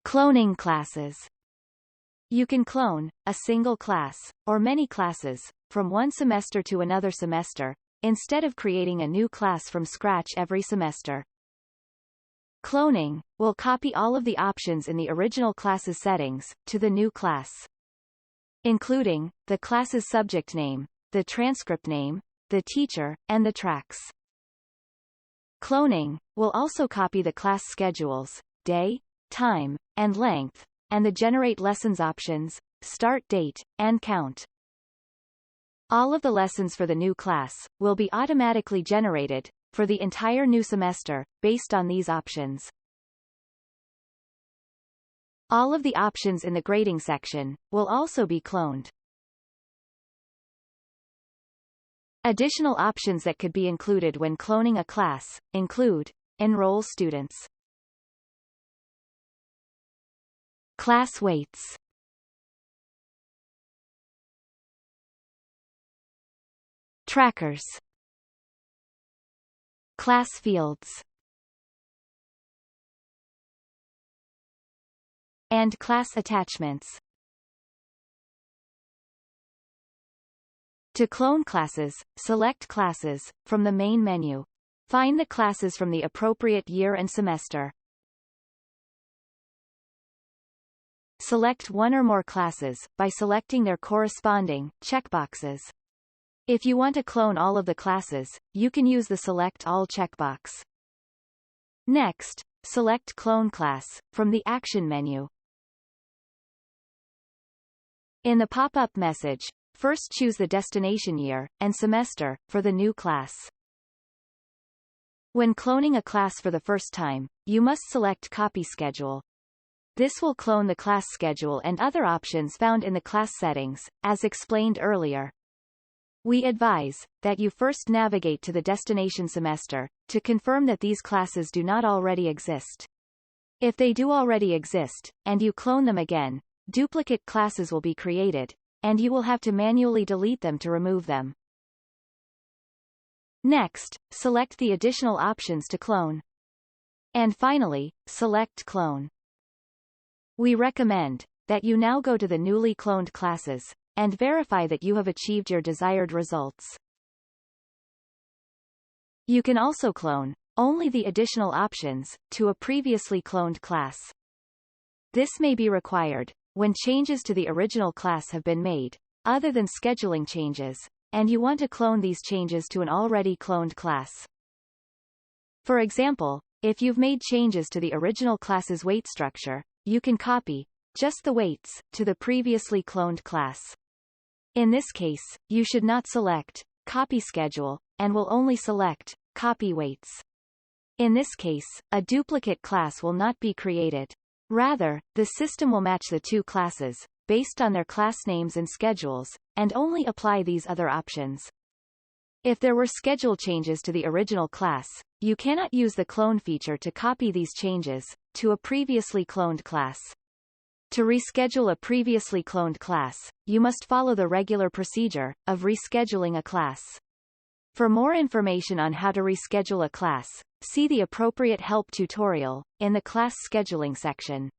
Cloning classes. You can clone a single class, or many classes, from one semester to another semester, instead of creating a new class from scratch every semester. Cloning will copy all of the options in the original class's settings to the new class, including the class's subject name, the transcript name, the teacher, and the tracks. Cloning will also copy the class schedules, day, time, and length, and the generate lessons options, start date, and count. All of the lessons for the new class will be automatically generated for the entire new semester, based on these options. All of the options in the grading section will also be cloned. Additional options that could be included when cloning a class include enroll students, class weights, trackers, class fields, and class attachments. To clone classes, select Classes from the main menu. Find the classes from the appropriate year and semester. Select one or more classes by selecting their corresponding checkboxes. If you want to clone all of the classes, you can use the Select All checkbox. Next, select Clone Class from the Action menu. In the pop-up message, first choose the destination year and semester for the new class. When cloning a class for the first time, you must select Copy Schedule. This will clone the class schedule and other options found in the class settings, as explained earlier. We advise that you first navigate to the destination semester to confirm that these classes do not already exist. If they do already exist, and you clone them again, duplicate classes will be created, and you will have to manually delete them to remove them. Next, select the additional options to clone. And finally, select Clone. We recommend that you now go to the newly cloned classes and verify that you have achieved your desired results. You can also clone only the additional options to a previously cloned class. This may be required when changes to the original class have been made, other than scheduling changes, and you want to clone these changes to an already cloned class. For example, if you've made changes to the original class's weight structure, you can copy just the weights to the previously cloned class. In this case, you should not select Copy Schedule, and will only select Copy Weights. In this case, a duplicate class will not be created. Rather, the system will match the two classes, based on their class names and schedules, and only apply these other options. If there were schedule changes to the original class, you cannot use the clone feature to copy these changes to a previously cloned class. To reschedule a previously cloned class, you must follow the regular procedure of rescheduling a class. For more information on how to reschedule a class, see the appropriate help tutorial in the class scheduling section.